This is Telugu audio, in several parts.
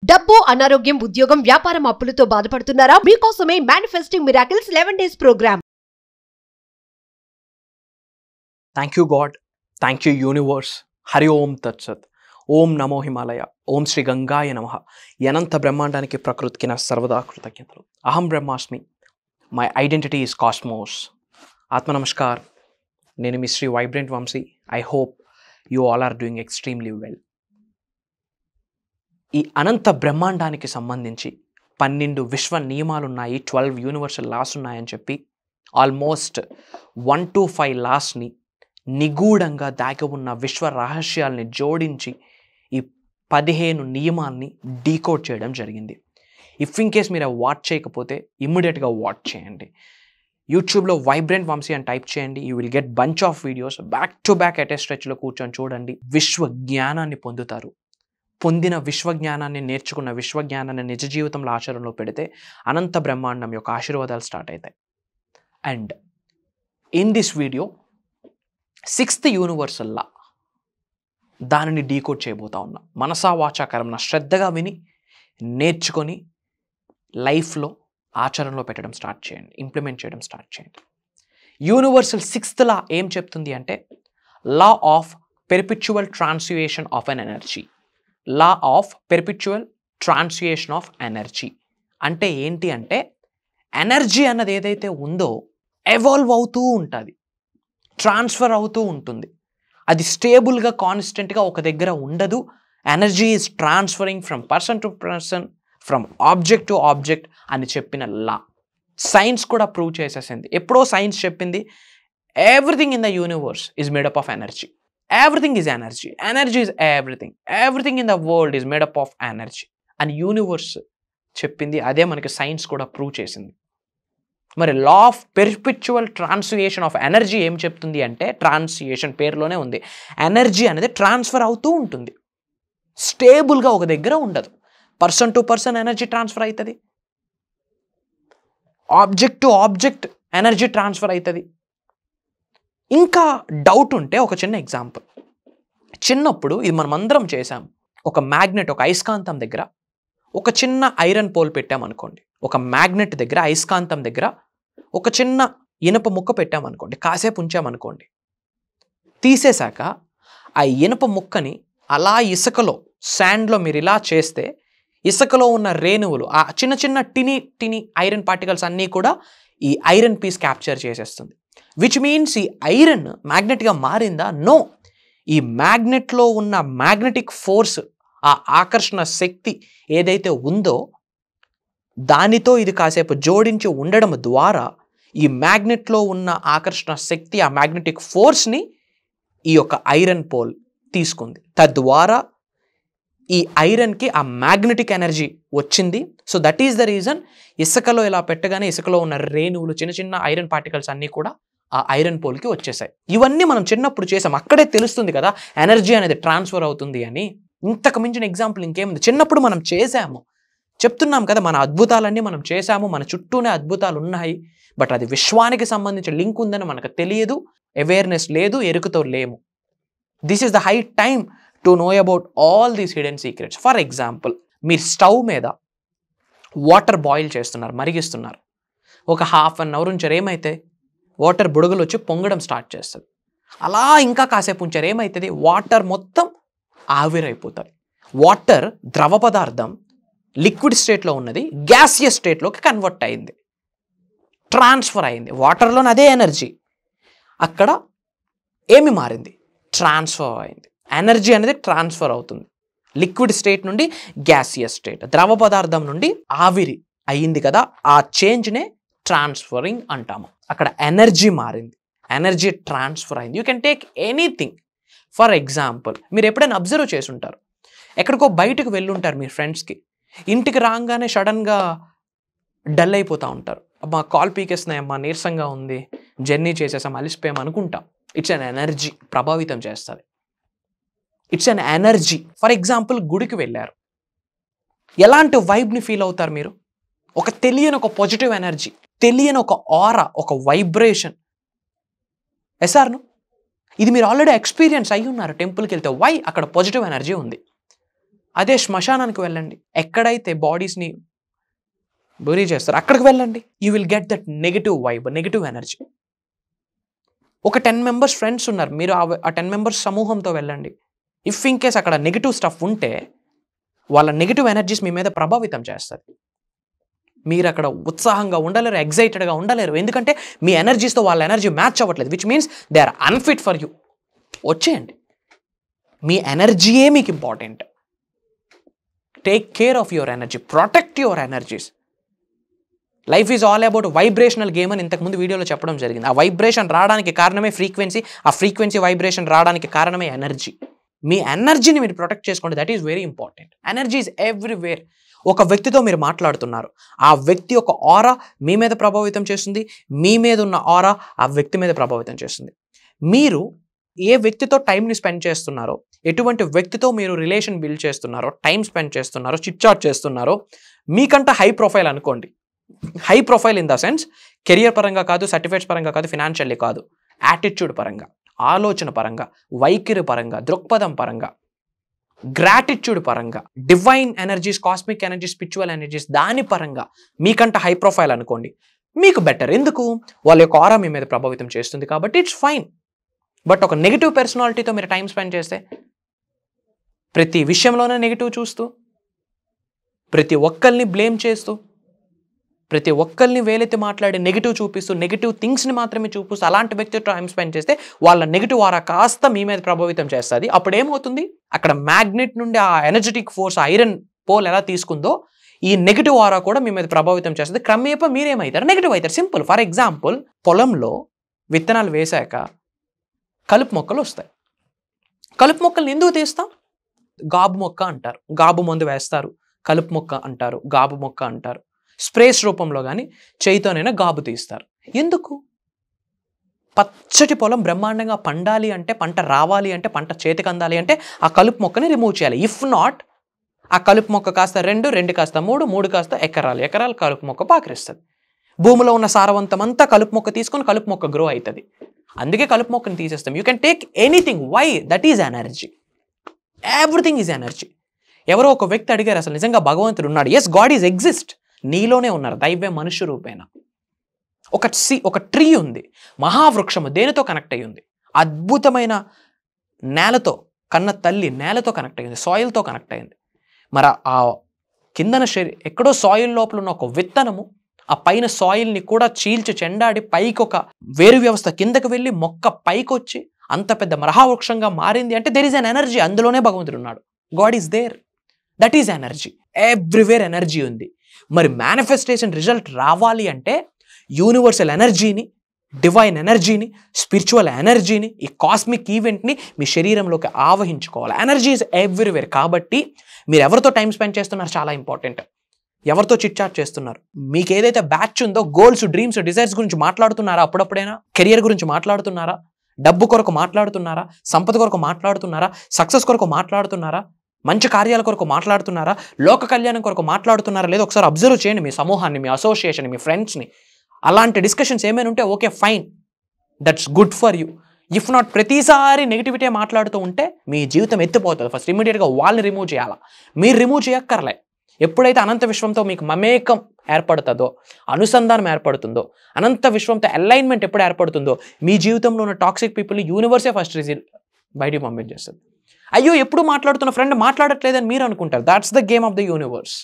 డబ్బు, అనారోగ్యం, ఉద్యోగం, వ్యాపారం, అప్పులతో బాధపడుతున్నారా? మీకోసమే manifesting miracles 11 days programme. Thank you God, thank you universe. Hari Om తత్సత్. ఓం నమో హిమాలయ. ఓం శ్రీ గంగాయ నమః. అనంత బ్రహ్మాండానికి ప్రకృతికి నా సర్వదా కృతజ్ఞతలు. అహం బ్రహ్మాస్మి. My identity is cosmos. ఆత్మ నమస్కార్. నేను మీ Shri vibrant Vamshi. I hope you all are doing extremely well. ఈ అనంత బ్రహ్మాండానికి సంబంధించి 12 విశ్వ నియమాలు ఉన్నాయి, 12 యూనివర్సల్ లాస్ ఉన్నాయని చెప్పి ఆల్మోస్ట్ 1 to 5 లాస్ని నిగూఢంగా దాగి ఉన్న విశ్వ రహస్యాల్ని జోడించి ఈ 15 నియమాల్ని డీకోడ్ చేయడం జరిగింది. ఇఫ్ ఇన్ కేస్ మీరు వాచ్ చేయకపోతే ఇమ్మీడియట్గా వాచ్ చేయండి. యూట్యూబ్లో వైబ్రెంట్ వంశీ అని టైప్ చేయండి. You will get bunch of videos. Back to back at a స్ట్రెచ్లో కూర్చొని చూడండి. విశ్వ జ్ఞానాన్ని పొందుతారు. పొందిన విశ్వజ్ఞానాన్ని, నేర్చుకున్న విశ్వజ్ఞానాన్ని నిజ జీవితంలో ఆచరణలో పెడితే అనంత బ్రహ్మాండం యొక్క ఆశీర్వాదాలు స్టార్ట్ అవుతాయి. And in this video 6th universal law, దానిని డీకోడ్ చేయబోతా ఉన్నా. మనసా వాచా కర్మణ శ్రద్ధగా విని నేర్చుకొని లైఫ్లో ఆచరణలో పెట్టడం స్టార్ట్ చేయండి, ఇంప్లిమెంట్ చేయడం స్టార్ట్ చేయండి. యూనివర్సల్ 6th లా ఏం చెప్తుంది అంటే law of perpetual transmutation of an energy. Law of perpetual transmutation of energy అంటే ఏంటి అంటే, ఎనర్జీ అన్నది ఏదైతే ఉందో ఎవాల్వ్ అవుతూ ఉంటుంది, ట్రాన్స్ఫర్ అవుతూ ఉంటుంది. అది స్టేబుల్గా కాన్స్టెంట్గా ఒక దగ్గర ఉండదు. Energy is transferring from person to person, from object to object అని చెప్పిన లా సైన్స్ కూడా ప్రూవ్ చేసేసింది. ఎప్పుడో సైన్స్ చెప్పింది, everything in the universe is made up of energy. Everything is energy. Energy is everything. Everything in the world is made up of energy. And universe చెప్పింది అదే మనకి సైన్స్ కూడా ప్రూవ్ చేసింది. మరి లా of perpetual transmutation of energy ఏం చెప్తుంది అంటే, ట్రాన్స్యూయేషన్ పేరులోనే ఉంది. ఎనర్జీ అనేది ట్రాన్స్ఫర్ అవుతూ ఉంటుంది, స్టేబుల్గా ఒక దగ్గర ఉండదు. Person to person energy transfer అవుతుంది, object to object energy transfer అవుతుంది. ఇంకా డౌట్ ఉంటే ఒక చిన్న ఎగ్జాంపుల్. చిన్నప్పుడు ఇది మనం అందరం చేసాం. ఒక మ్యాగ్నెట్, ఒక అయస్కాంతం దగ్గర ఒక చిన్న ఐరన్ పోల్ పెట్టామనుకోండి. ఒక మ్యాగ్నెట్ దగ్గర, అయస్కాంతం దగ్గర ఒక చిన్న ఇనుప ముక్క పెట్టామనుకోండి. కాసేపు ఉంచామనుకోండి. తీసేశాక ఆ ఇనుప ముక్కని అలా ఇసుకలో, శాండ్లో మీరు ఇలా చేస్తే ఇసుకలో ఉన్న రేణువులు, ఆ చిన్న చిన్న టిని ఐరన్ పార్టికల్స్ అన్నీ కూడా ఈ ఐరన్ పీస్ క్యాప్చర్ చేసేస్తుంది. విచ్ మీన్స్ ఈ ఐరన్ మ్యాగ్నెట్గా మారిందా? నో. ఈ మ్యాగ్నెట్లో ఉన్న మ్యాగ్నెటిక్ ఫోర్స్, ఆ ఆకర్షణ శక్తి ఏదైతే ఉందో దానితో ఇది కాసేపు జోడించి ఉండడం ద్వారా ఈ మ్యాగ్నెట్లో ఉన్న ఆకర్షణ శక్తి, ఆ మ్యాగ్నెటిక్ ఫోర్స్ని ఈ యొక్క ఐరన్ పోల్ తీసుకుంది. తద్వారా ఈ ఐరన్కి ఆ మ్యాగ్నెటిక్ ఎనర్జీ వచ్చింది. So that is the reason ఇసుకలో ఇలా పెట్టగానే ఇసుకలో ఉన్న రేణువులు, చిన్న చిన్న ఐరన్ పార్టికల్స్ అన్నీ కూడా ఆ ఐరన్ పోల్కి వచ్చేసాయి. ఇవన్నీ మనం చిన్నప్పుడు చేసాం. అక్కడే తెలుస్తుంది కదా ఎనర్జీ అనేది ట్రాన్స్ఫర్ అవుతుంది అని. ఇంతకు మించిన ఎగ్జాంపుల్ ఇంకేముంది? చిన్నప్పుడు మనం చేసాము, చెప్తున్నాం కదా, మన అద్భుతాలన్నీ మనం చేసాము, మన చుట్టూనే అద్భుతాలు ఉన్నాయి. బట్ అది విశ్వానికి సంబంధించిన లింక్ ఉందని మనకు తెలియదు, అవేర్నెస్ లేదు, ఎరుకతో లేము. This is the high time to know about all these hidden secrets. For example, మీరు స్టవ్ మీద వాటర్ బాయిల్ చేస్తున్నారు, మరిగిస్తున్నారు. ఒక హాఫ్ అన్ అవర్ ఉంచారు, ఏమైతే వాటర్ బుడగలు వచ్చి పొంగడం స్టార్ట్ చేస్తుంది. అలా ఇంకా కాసేపు ఉంచారు, ఏమవుతుంది? వాటర్ మొత్తం ఆవిరైపోతుంది. వాటర్ ద్రవ పదార్థం లిక్విడ్ స్టేట్లో ఉన్నది గ్యాసియస్ స్టేట్లోకి కన్వర్ట్ అయింది, ట్రాన్స్ఫర్ అయింది. వాటర్లోని అదే ఎనర్జీ అక్కడ ఏమి మారింది? ట్రాన్స్ఫర్ అయింది. ఎనర్జీ అనేది ట్రాన్స్ఫర్ అవుతుంది లిక్విడ్ స్టేట్ నుండి గ్యాసియస్ స్టేట్, ద్రవ పదార్థం నుండి ఆవిరి అయ్యింది కదా. ఆ చేంజ్నే ట్రాన్స్ఫరింగ్ అంటాము. అక్కడ ఎనర్జీ మారింది, ఎనర్జీ ట్రాన్స్ఫర్ అయింది. You can take anything. For example, మీరు ఎప్పుడైనా అబ్జర్వ్ చేసి ఉంటారు, ఎక్కడికో బయటకు వెళ్ళుంటారు మీ ఫ్రెండ్స్కి. ఇంటికి రాగానే సడన్గా డల్ అయిపోతూ ఉంటారు. అమ్మా కాల్ పీకేస్తున్నాయమ్మా, నీరసంగా ఉంది, జర్నీ చేసేసాం, అలిసిపోయాం అనుకుంటాం. ఇట్స్ అన్ ఎనర్జీ ప్రభావితం చేస్తుంది. It's an energy. For example, గుడికి వెళ్ళారు, ఎలాంటి వైబ్ని ఫీల్ అవుతారు మీరు? ఒక తెలియని ఒక పాజిటివ్ ఎనర్జీ, తెలియని ఒక ఆరా, ఒక వైబ్రేషన్. ఎస్ఆర్ను ఇది మీరు ఆల్రెడీ ఎక్స్పీరియన్స్ అయ్యి ఉన్నారు. టెంపుల్కి వెళ్తే వై? అక్కడ పాజిటివ్ ఎనర్జీ ఉంది. అదే శ్మశానానికి వెళ్ళండి, ఎక్కడైతే బాడీస్ని బరీ చేస్తారు అక్కడికి వెళ్ళండి. You will get that negative vibe, negative energy. ఒక 10 మెంబర్స్ ఫ్రెండ్స్ ఉన్నారు, మీరు ఆ 10 మెంబర్స్ సమూహంతో వెళ్ళండి. ఇఫ్ ఇన్ కేస్ అక్కడ నెగిటివ్ స్టఫ్ ఉంటే వాళ్ళ నెగిటివ్ ఎనర్జీస్ మీ మీద ప్రభావితం చేస్తుంది. మీరు అక్కడ ఉత్సాహంగా ఉండలేరు, ఎగ్జైటెడ్గా ఉండలేరు, ఎందుకంటే మీ ఎనర్జీస్తో వాళ్ళ ఎనర్జీ మ్యాచ్ అవ్వట్లేదు, which means they are unfit for you. వచ్చేయండి, మీ ఎనర్జీయే మీకు important. Take care of your energy, protect your energies. Life is all about vibrational game అని ఇంతకుముందు వీడియోలో చెప్పడం జరిగింది. ఆ వైబ్రేషన్ రావడానికి కారణమే ఫ్రీక్వెన్సీ, ఆ ఫ్రీక్వెన్సీ వైబ్రేషన్ రావడానికి కారణమే ఎనర్జీ. మీ ఎనర్జీని మీరు ప్రొటెక్ట్ చేసుకోండి, that is very important. Energy is everywhere. ఒక వ్యక్తితో మీరు మాట్లాడుతున్నారు, ఆ వ్యక్తి యొక్క ఆరా మీ మీద ప్రభావితం చేస్తుంది, మీ మీద ఉన్న ఆరా ఆ వ్యక్తి మీద ప్రభావితం చేస్తుంది. మీరు ఏ వ్యక్తితో టైంని స్పెండ్ చేస్తున్నారో, ఎటువంటి వ్యక్తితో మీరు రిలేషన్ బిల్డ్ చేస్తున్నారో, టైం స్పెండ్ చేస్తున్నారో, చిట్ చాట్ చేస్తున్నారో, మీకంట హై ప్రొఫైల్ అనుకోండి. High profile in the sense career పరంగా కాదు, సర్టిఫికేట్స్ పరంగా కాదు, ఫినాన్షియల్లీ కాదు, యాటిట్యూడ్ పరంగా, ఆలోచన పరంగా, వైఖరి పరంగా, దృక్పథం పరంగా, గ్రాటిట్యూడ్ పరంగా, divine energies, cosmic energies, spiritual energies, దాని పరంగా మీకంట హై ప్రొఫైల్ అనుకోండి, మీకు బెటర్. ఎందుకు? వాళ్ళ యొక్క ఆరా మీ మీద ప్రభావితం చేస్తుంది కాబట్టి ఇట్స్ ఫైన్. బట్ ఒక నెగిటివ్ పర్సనాలిటీతో మీరు టైం స్పెండ్ చేస్తే, ప్రతి విషయంలోనే నెగిటివ్ చూస్తూ, ప్రతి ఒక్కరిని బ్లేమ్ చేస్తూ, ప్రతి ఒక్కరిని వేలెత్తి మాట్లాడి నెగిటివ్ చూపిస్తూ, నెగిటివ్ థింగ్స్ని మాత్రమే చూపిస్తూ అలాంటి వ్యక్తితో టైం స్పెండ్ చేస్తే వాళ్ళ నెగిటివ్ ఆరా కాస్త మీ మీద ప్రభావితం చేస్తుంది. అప్పుడు ఏమవుతుంది? అక్కడ మ్యాగ్నెట్ నుండి ఆ ఎనర్జెటిక్ ఫోర్స్, ఐరన్ పోల్ ఎలా తీసుకుందో ఈ నెగిటివ్ ఆరా కూడా మీ మీద ప్రభావితం చేస్తుంది. క్రమేపా మీరేమవుతారు? నెగిటివ్ అవుతారు. సింపుల్. ఫర్ ఎగ్జాంపుల్, పొలంలో విత్తనాలు వేశాక కలుపు మొక్కలు వస్తాయి. కలుపు మొక్కల్ని ఎందుకు తీస్తాం? గాబు మొక్క అంటారు, గాబు మందు వేస్తారు, కలుపు మొక్క అంటారు, గాబు మొక్క అంటారు. స్ప్రేస్ రూపంలో కానీ చేయితోనైనా గాబు తీస్తారు. ఎందుకు? పచ్చటి పొలం బ్రహ్మాండంగా పండాలి అంటే, పంట రావాలి అంటే, పంట చేతికి అందాలి అంటే ఆ కలుపు మొక్కని రిమూవ్ చేయాలి. ఇఫ్ నాట్, ఆ కలుపు మొక్క కాస్త 2, 2 కాస్త 3, 3 కాస్త ఎకరాలు కలుపు మొక్క పాకిరిస్తుంది. భూమిలో ఉన్న సారవంతం అంతా కలుపు మొక్క తీసుకొని కలుపు మొక్క గ్రో అవుతుంది. అందుకే కలుపు మొక్కని తీసేస్తాం. You can take anything. Why? That is energy. Everything is energy. ఎవరో ఒక వ్యక్తి అడిగారు, అసలు నిజంగా భగవంతుడు ఉన్నాడు? Yes, god is exist. నీలోనే ఉన్నారు, దైవ మనుష్య రూపేణ. ఒక ట్రీ ఉంది, మహావృక్షము, దేనితో కనెక్ట్ అయ్యి ఉంది? అద్భుతమైన నేలతో, కన్న తల్లి నేలతో కనెక్ట్ అయ్యింది, సాయిల్తో కనెక్ట్ అయ్యింది. మరి ఆ కిందన ఎక్కడో సాయిల్ లోపల ఉన్న ఒక విత్తనము ఆ పైన సాయిల్ని కూడా చీల్చి చెండాడి పైకి ఒక వేరు వ్యవస్థ కిందకి వెళ్ళి మొక్క పైకి వచ్చి అంత పెద్ద మహావృక్షంగా మారింది అంటే దెర్ ఈజ్ అన్ ఎనర్జీ. అందులోనే భగవంతుడు ఉన్నాడు. God is there. That is energy. Everywhere energy ఉంది. మరి మేనిఫెస్టేషన్ రిజల్ట్ రావాలి అంటే యూనివర్సల్ ఎనర్జీని, డివైన్ ఎనర్జీని, స్పిరిచువల్ ఎనర్జీని, ఈ కాస్మిక్ ఈవెంట్ని మీ శరీరంలోకి ఆవహించుకోవాలి. Energy is everywhere. కాబట్టి మీరు ఎవరితో టైం స్పెండ్ చేస్తున్నారు చాలా ఇంపార్టెంట్. ఎవరితో చిట్ చాట్ చేస్తున్నారు? మీకు ఏదైతే బ్యాచ్ ఉందో, గోల్స్, డ్రీమ్స్, డిజైర్స్ గురించి మాట్లాడుతున్నారా? అప్పుడప్పుడైనా కెరియర్ గురించి మాట్లాడుతున్నారా? డబ్బు కొరకు మాట్లాడుతున్నారా? సంపద కొరకు మాట్లాడుతున్నారా? సక్సెస్ కొరకు మాట్లాడుతున్నారా? మంచి కార్యాల కొరకు మాట్లాడుతున్నారా? లోక కళ్యాణం కొరకు మాట్లాడుతున్నారా? లేదా ఒకసారి అబ్జర్వ్ చేయండి మీ సమూహాన్ని, మీ అసోసియేషన్, మీ ఫ్రెండ్స్ని. అలాంటి డిస్కషన్స్ ఏమైనా ఉంటే okay, fine, that's good for you. If not, ప్రతిసారి నెగిటివిటీ మాట్లాడుతూ ఉంటే మీ జీవితం ఎత్తిపోతుంది. ఫస్ట్ ఇమీడియట్గా వాళ్ళని రిమూవ్ చేయాలా. మీరు రిమూవ్ చేయక్కర్లే. ఎప్పుడైతే అనంత విశ్వంతో మీకు మమేకం ఏర్పడుతుందో, అనుసంధానం ఏర్పడుతుందో, అనంత విశ్వంతో అలైన్మెంట్ ఎప్పుడు ఏర్పడుతుందో, మీ జీవితంలో ఉన్న టాక్సిక్ పీపుల్ని యూనివర్సే ఫస్ట్ బయటికి పంపించేస్తుంది. అయ్యో, ఎప్పుడు మాట్లాడుతున్న ఫ్రెండ్ మాట్లాడట్లేదని మీరు అనుకుంటారు. That's the game of the universe.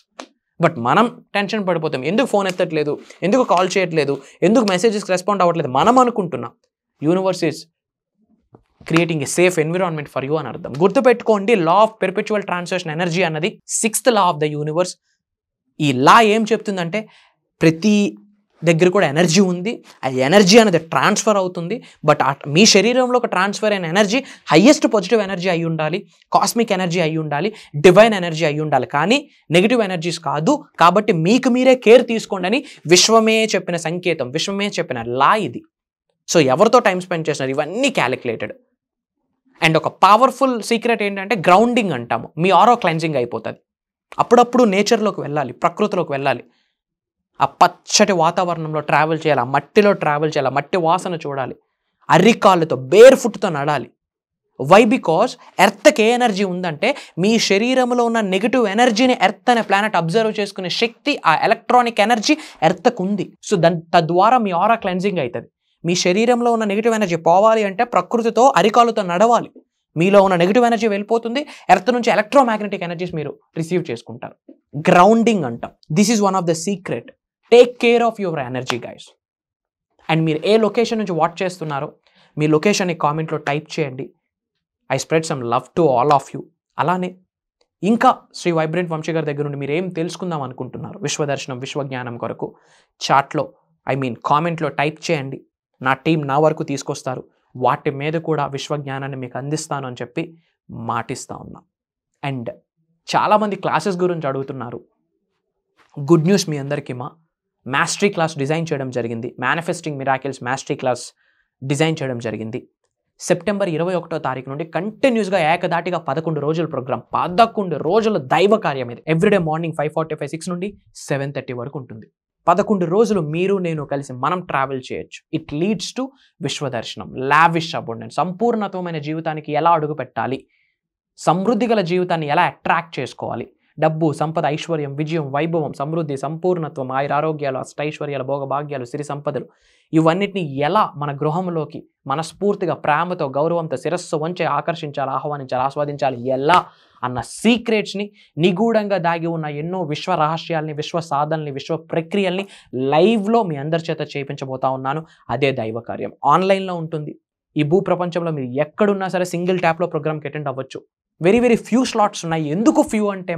But మనం టెన్షన్ పడిపోతాం. ఎందుకు ఫోన్ ఎత్తట్లేదు, ఎందుకు కాల్ చేయట్లేదు, ఎందుకు మెసేజెస్కి రెస్పాండ్ అవ్వట్లేదు మనం అనుకుంటున్నాం. Universe is creating a safe environment for you అని అర్థం. గుర్తుపెట్టుకోండి, law of perpetual translation energy అన్నది 6th law of the universe. ఈ లా ఏం చెప్తుందంటే ప్రతి దగ్గర కూడా ఎనర్జీ ఉంది. ఆ ఎనర్జీ అనేది ట్రాన్స్ఫర్ అవుతుంది. బట్ మీ శరీరంలో ఒక ట్రాన్స్ఫర్ అయిన ఎనర్జీ హయ్యెస్ట్ పాజిటివ్ ఎనర్జీ అయి ఉండాలి, కాస్మిక్ ఎనర్జీ అయి ఉండాలి, డివైన్ ఎనర్జీ అయి ఉండాలి, కానీ నెగిటివ్ ఎనర్జీస్ కాదు. కాబట్టి మీకు మీరే కేర్ తీసుకోండి అని విశ్వమే చెప్పిన సంకేతం, విశ్వమే చెప్పిన లా ఇది. సో ఎవరితో టైం స్పెండ్ చేస్తున్నారు, ఇవన్నీ క్యాలిక్యులేటెడ్. అండ్ ఒక పవర్ఫుల్ సీక్రెట్ ఏంటంటే గ్రౌండింగ్ అంటాము. మీ ఆరో క్లెన్జింగ్ అయిపోతుంది. అప్పుడప్పుడు నేచర్లోకి వెళ్ళాలి, ప్రకృతిలోకి వెళ్ళాలి. ఆ పచ్చటి వాతావరణంలో ట్రావెల్ చేయాలి, ఆ మట్టిలో ట్రావెల్ చేయాలి, మట్టి వాసన చూడాలి, అరికాళ్ళతో బేర్ ఫుట్తో నడాలి. వై? బికాస్ ఎర్త్కి ఏ ఎనర్జీ ఉందంటే మీ శరీరంలో ఉన్న నెగిటివ్ ఎనర్జీని ఎర్త్ అనే ప్లానెట్ అబ్జర్వ్ చేసుకునే శక్తి, ఆ ఎలక్ట్రానిక్ ఎనర్జీ ఎర్త్కు ఉంది. సో తద్వారా మీ ఆరా క్లెన్జింగ్ అవుతుంది. మీ శరీరంలో ఉన్న నెగిటివ్ ఎనర్జీ పోవాలి అంటే ప్రకృతితో అరికాలుతో నడవాలి. మీలో ఉన్న నెగిటివ్ ఎనర్జీ వెళ్ళిపోతుంది. ఎర్త్ నుంచి ఎలక్ట్రోమాగ్నెటిక్ ఎనర్జీస్ మీరు రిసీవ్ చేసుకుంటారు. గ్రౌండింగ్ అంటాం. This is one of the secret. Take care of your energy guys. And మీరు ఏ లొకేషన్ నుంచి వాచ్ చేస్తున్నారో మీ లొకేషన్ని కామెంట్లో టైప్ చేయండి. I spread some love to all of you. అలానే ఇంకా శ్రీ వైబ్రెంట్ వంశీ గారి దగ్గర నుండి మీరు ఏం తెలుసుకుందాం అనుకుంటున్నారు విశ్వదర్శనం, విశ్వజ్ఞానం కొరకు చాట్లో కామెంట్లో టైప్ చేయండి. నా టీం నా వరకు తీసుకొస్తారు. వాటి మీద కూడా విశ్వజ్ఞానాన్ని మీకు అందిస్తాను అని చెప్పి మాటిస్తూ ఉన్నా. అండ్ చాలామంది క్లాసెస్ గురించి అడుగుతున్నారు. గుడ్ న్యూస్ మీ అందరికీ, మాస్టరీ క్లాస్ డిజైన్ చేయడం జరిగింది. Manifesting miracles mastery class design చేయడం జరిగింది. సెప్టెంబర్ 21వ తారీఖు నుండి కంటిన్యూస్గా ఏకదాటిగా 11 రోజుల ప్రోగ్రామ్, 11 రోజుల దైవ కార్యం ఇది. ఎవ్రీడే మార్నింగ్ 5:45, 6 నుండి 7:30 వరకు ఉంటుంది. 11 రోజులు మీరు నేను కలిసి మనం ట్రావెల్ చేయొచ్చు. ఇట్ లీడ్స్ టు విశ్వదర్శనం, లావిష్ అబౌండెన్స్, సంపూర్ణతమైన జీవితానికి ఎలా అడుగు పెట్టాలి, సమృద్ధి గల జీవితాన్ని ఎలా అట్రాక్ట్ చేసుకోవాలి, డబ్బు, సంపద, ఐశ్వర్యం, విజయం, వైభవం, సమృద్ధి, సంపూర్ణత్వం, ఆయురారోగ్యాలు, అష్టైశ్వర్యాలు, భోగభాగ్యాలు, సిరి సంపదలు, ఇవన్నిటిని ఎలా మన గృహంలోకి మనస్ఫూర్తిగా ప్రేమతో గౌరవంతో శిరస్సు వంచి ఆకర్షించాలి, ఆహ్వానించాలి, ఆస్వాదించాలి ఎలా అన్న సీక్రెట్స్ని, నిగూఢంగా దాగి ఉన్న ఎన్నో విశ్వ రహస్యాల్ని, విశ్వ సాధనల్ని, విశ్వ ప్రక్రియల్ని లైవ్లో మీ అందరి చేత చేయించబోతా ఉన్నాను. అదే దైవ కార్యం. ఆన్లైన్లో ఉంటుంది. ఈ భూ ప్రపంచంలో మీరు ఎక్కడున్నా సరే సింగిల్ ట్యాప్లో ప్రోగ్రామ్కి అటెండ్ అవ్వచ్చు. వెరీ వెరీ ఫ్యూ స్లాట్స్ ఉన్నాయి. ఎందుకు ఫ్యూ అంటే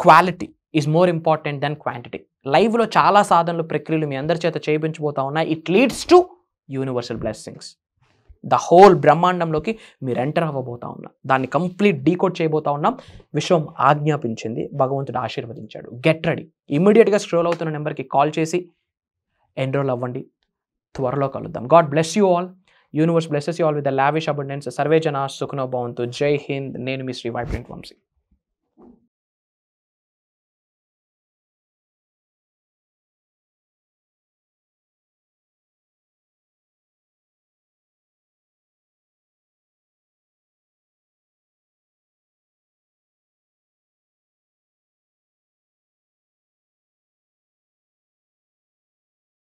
quality is more important than quantity. లైవ్లో చాలా సాధనలు, ప్రక్రియలు మీ అందరి చేత చేయించబోతా ఉన్నాయి. It leads to universal blessings. The whole బ్రహ్మాండంలోకి మీరు ఎంటర్ అవ్వబోతా ఉన్నాం. దాన్ని కంప్లీట్ డీకోడ్ చేయబోతా ఉన్నాం. విశ్వం ఆజ్ఞాపించింది, భగవంతుడు ఆశీర్వదించాడు. Get ready. ఇమ్మీడియట్గా స్క్రోల్ అవుతున్న నెంబర్కి కాల్ చేసి ఎన్రోల్ అవ్వండి. త్వరలో కలుద్దాం. God bless you all. Universe blesses you all with the lavish abundance. Survey జనా సుఖనో భవంతు. జై హింద్. నేను మీ శ్రీ వైబ్రెంట్ వంశీ.